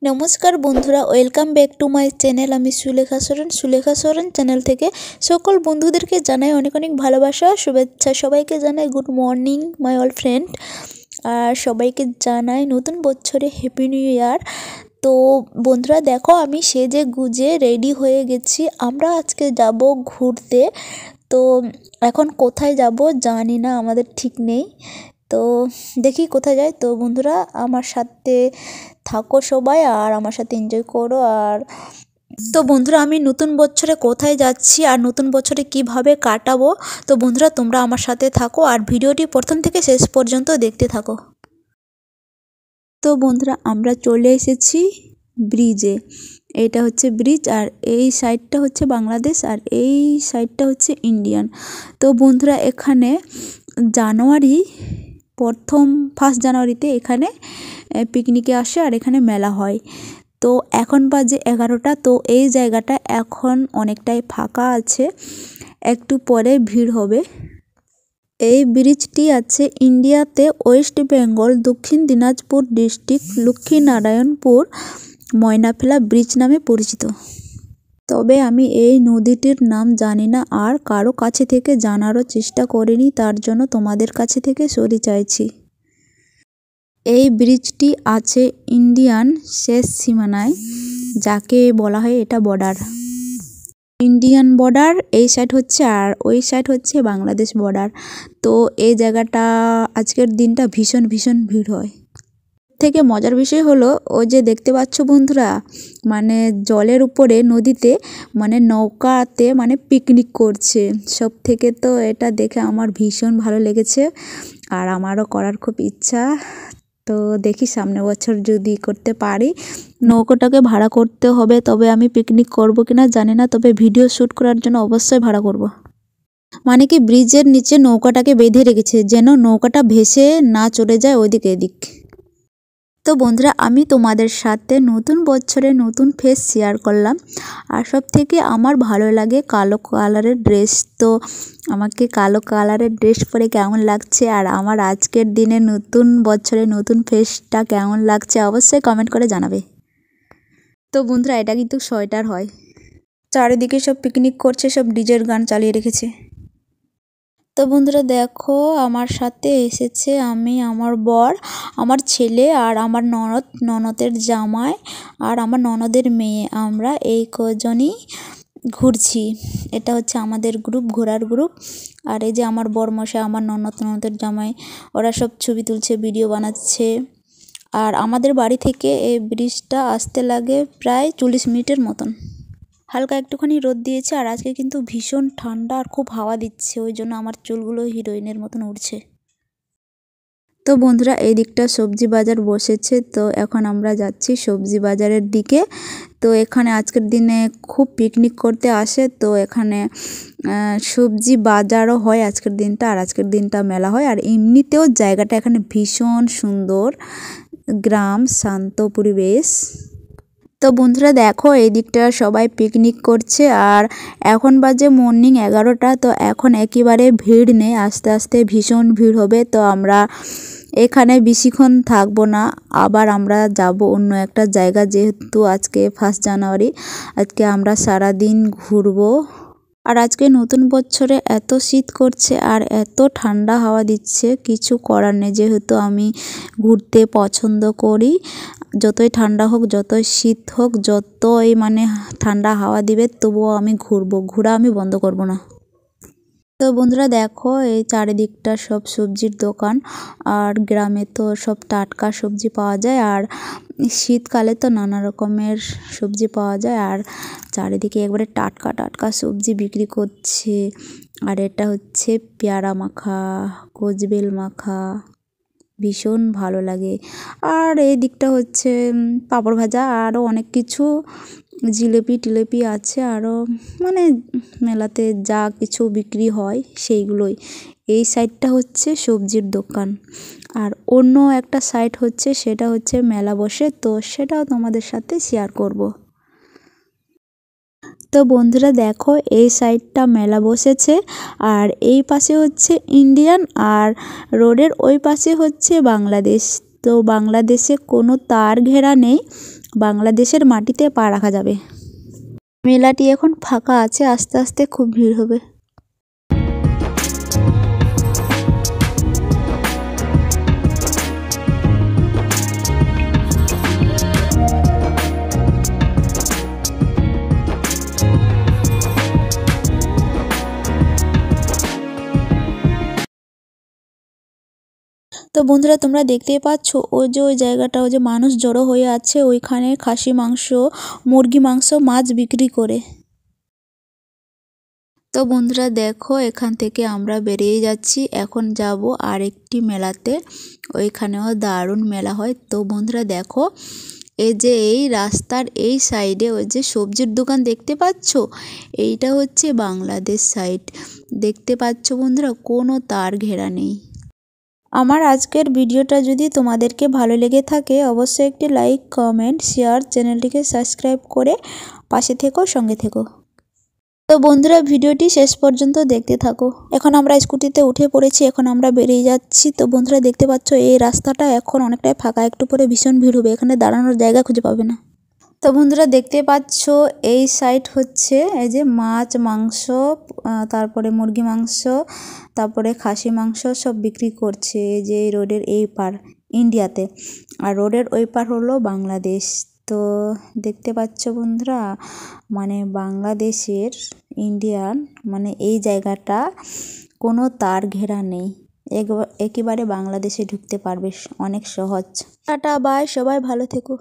নমস্কার বন্ধুরা, welcome back to my channel. আমি সুলেখা সোরেন চ্যানেল থেকে সকল বন্ধুদেরকে জানাই অনেক অনেক ভালোবাসা, শুভেচ্ছা। সবাইকে জানাই good morning my all friend, আর সবাইকে জানাই নতুন বছরে হ্যাপি নিউ ইয়ার। তো বন্ধুরা দেখো, আমি সেজে গুজে রেডি হয়ে গেছি। আমরা আজকে যাব ঘুরতে। তো এখন কোথায় যাব জানি না, আমাদের ঠিক নেই। তো দেখি কোথায় যাই। তো বন্ধুরা আমার সাথে থাকো সবাই, আর আমার সাথে এনজয় করো। আর তো বন্ধুরা, আমি নতুন বছরে কোথায় যাচ্ছি আর নতুন বছরে কিভাবে কাটাবো, তো বন্ধুরা তোমরা আমার সাথে থাকো আর ভিডিওটি প্রথম থেকে শেষ পর্যন্ত দেখতে থাকো। তো বন্ধুরা আমরা চলে এসেছি ব্রিজে। এটা হচ্ছে ব্রিজ, আর এই সাইডটা হচ্ছে বাংলাদেশ আর এই সাইডটা হচ্ছে ইন্ডিয়ান। তো বন্ধুরা এখানে ফার্স্ট জানুয়ারিতে এখানে পিকনিকে আসে আর এখানে মেলা হয়। তো এখন বাজে 11টা। তো এই জায়গাটা এখন অনেকটাই ফাঁকা আছে, একটু পরে ভিড় হবে। এই ব্রিজটি আছে ইন্ডিয়াতে ওয়েস্ট বেঙ্গল দক্ষিণ দিনাজপুর ডিস্ট্রিক্ট লক্ষ্মীনারায়ণপুর ময়নাফেলা ব্রিজ নামে পরিচিত। তবে আমি এই নদীটির নাম জানি না আর কারো কাছে থেকে জানারও চেষ্টা করিনি, তার জন্য তোমাদের কাছে থেকে সরি চাইছি। এই ব্রিজটি আছে ইন্ডিয়ান শেষ সীমানায়, যাকে বলা হয় এটা বর্ডার, ইন্ডিয়ান বর্ডার এই সাইড হচ্ছে, আর ওই সাইড হচ্ছে বাংলাদেশ বর্ডার। তো এই জায়গাটা আজকের দিনটা ভীষণ ভীষণ ভিড় হয়। থেকে মজার বিষয় হলো ওই যে দেখতে পাচ্ছ বন্ধুরা, মানে জলের উপরে নদীতে মানে নৌকাতে মানে পিকনিক করছে সব থেকে। তো এটা দেখে আমার ভীষণ ভালো লেগেছে আর আমারও করার খুব ইচ্ছা। তো দেখি সামনে বছর যদি করতে পারি। নৌকাটাকে ভাড়া করতে হবে, তবে আমি পিকনিক করব কিনা জানি না, তবে ভিডিও শ্যুট করার জন্য অবশ্যই ভাড়া করব। মানে কি ব্রিজের নিচে নৌকাটাকে বেঁধে রেখেছে যেন নৌকাটা ভেসে না চলে যায় ওইদিক এদিক। তো বন্ধুরা আমি তোমাদের সাথে নতুন বছরে নতুন ফেস শেয়ার করলাম, আর সব থেকে আমার ভালো লাগে কালো কালারের ড্রেস। তো আমাকে কালো কালারের ড্রেস পরে কেমন লাগছে আর আমার আজকের দিনে নতুন বছরে নতুন ফেসটা কেমন লাগছে অবশ্যই কমেন্ট করে জানাবে। তো বন্ধুরা এটা কিন্তু সোয়েটার হয়। চারিদিকে সব পিকনিক করছে, সব ডিজের গান চালিয়ে রেখেছে। তো বন্ধুরা দেখো, আমার সাথে এসেছে আমি, আমার বর, আমার ছেলে আর আমার ননদের জামাই আর আমার ননদের মেয়ে। আমরা এই কজনই ঘুরছি। এটা হচ্ছে আমাদের গ্রুপ, ঘোরার গ্রুপ। আর এই যে আমার বরমশাই, আমার ননদের জামাই, ওরা সব ছবি তুলছে, ভিডিও বানাচ্ছে। আর আমাদের বাড়ি থেকে এই ব্রিজটা আসতে লাগে প্রায় 40 মিনিটের মতন। হালকা একটুখানি রোদ দিয়েছে আর আজকে কিন্তু ভীষণ ঠান্ডা আর খুব হাওয়া দিচ্ছে, ওই জন্য আমার চুলগুলো হিরোইনের মতন উঠছে। তো বন্ধুরা এই দিকটা সবজি বাজার বসেছে, তো এখন আমরা যাচ্ছি সবজি বাজারের দিকে। তো এখানে আজকের দিনে খুব পিকনিক করতে আসে, তো এখানে সবজি বাজারও হয় আজকের দিনটা, আর আজকের দিনটা মেলা হয়। আর এমনিতেও জায়গাটা এখানে ভীষণ সুন্দর, গ্রাম, শান্ত পরিবেশ। তো বন্ধুরা দেখো এই দিকটা সবাই পিকনিক করছে, আর এখন বাজে মর্নিং 11টা। তো এখন একেবারে ভিড় নেই, আস্তে আস্তে ভীষণ ভিড় হবে। তো আমরা এখানে বেশিক্ষণ থাকবো না, আবার আমরা যাব অন্য একটা জায়গা, যেহেতু আজকে 1 জানুয়ারি, আজকে আমরা সারা দিন ঘুরবো। আর আজকে নতুন বছরে এত শীত করছে আর এত ঠান্ডা হাওয়া দিচ্ছে, কিছু করার নেই, যেহেতু আমি ঘুরতে পছন্দ করি। যতই ঠান্ডা হোক, যতই শীত হোক, যতই মানে ঠান্ডা হাওয়া দিবে, তবুও আমি ঘুরবো, ঘোরা আমি বন্ধ করব না। তো বন্ধুরা দেখো এই চারিদিকটা সব সবজির দোকান, আর গ্রামে তো সব টাটকা সবজি পাওয়া যায়, আর শীতকালে তো নানা রকমের সবজি পাওয়া যায়। আর চারিদিকে একবারে টাটকা টাটকা সবজি বিক্রি করছে। আর এটা হচ্ছে পেয়ারা মাখা, কচবেল মাখা, ভীষণ ভালো লাগে। আর এই দিকটা হচ্ছে পাঁপড় ভাজা, আরও অনেক কিছু, জিলেপি টিলেপি আছে, আরও মানে মেলাতে যা কিছু বিক্রি হয় সেইগুলোই। এই সাইডটা হচ্ছে সবজির দোকান, আর অন্য একটা সাইড হচ্ছে, সেটা হচ্ছে মেলা বসে, তো সেটাও তোমাদের সাথে শেয়ার করব। তো বন্ধুরা দেখো এই সাইডটা মেলা বসেছে, আর এই পাশে হচ্ছে ইন্ডিয়ান, আর রোডের ওই পাশে হচ্ছে বাংলাদেশ। তো বাংলাদেশে কোনো তার ঘেরা নেই, বাংলাদেশের মাটিতে পা রাখা যাবে। মেলাটি এখন ফাঁকা আছে, আস্তে আস্তে খুব ভিড় হবে। তো বন্ধুরা তোমরা দেখতেই পাচ্ছ ওই যে ওই জায়গাটা, ওই যে মানুষ জড়ো হয়ে আছে, ওইখানে খাসি মাংস, মুরগি মাংস, মাছ বিক্রি করে। তো বন্ধুরা দেখো, এখান থেকে আমরা বেরিয়ে যাচ্ছি, এখন যাব আরেকটি মেলাতে, ওইখানেও দারুণ মেলা হয়। তো বন্ধুরা দেখো, এই যে এই রাস্তার এই সাইডে ওই যে সবজির দোকান দেখতে পাচ্ছ, এইটা হচ্ছে বাংলাদেশ সাইড। দেখতে পাচ্ছ বন্ধুরা, কোনো তার ঘেরা নেই। আমার আজকের ভিডিওটা যদি তোমাদেরকে ভালো লেগে থাকে অবশ্যই একটি লাইক, কমেন্ট, শেয়ার, চ্যানেলটিকে সাবস্ক্রাইব করে পাশে থেকো, সঙ্গে থেকো। তো বন্ধুরা ভিডিওটি শেষ পর্যন্ত দেখতে থাকো। এখন আমরা স্কুটিতে উঠে পড়েছি, এখন আমরা বেরিয়ে যাচ্ছি। তো বন্ধুরা দেখতে পাচ্ছ এই রাস্তাটা এখন অনেকটাই ফাঁকা, একটু পরে ভীষণ ভিড় হবে, এখানে দাঁড়ানোর জায়গা খুঁজে পাবে না। তো বন্ধুরা দেখতে পাচ্ছ এই সাইড হচ্ছে এই যে মাছ, মাংস, তারপরে মুরগি মাংস, তারপরে খাসি মাংস সব বিক্রি করছে। এই যে রোডের এই পার ইন্ডিয়াতে, আর রোডের ওই পার হলো বাংলাদেশ। তো দেখতে পাচ্ছ বন্ধুরা, মানে বাংলাদেশের ইন্ডিয়ান মানে এই জায়গাটা কোনো তার ঘেরা নেই, একেবারে বাংলাদেশে ঢুকতে পারবে, অনেক সহজ। টাটা বাই, সবাই ভালো থেকো।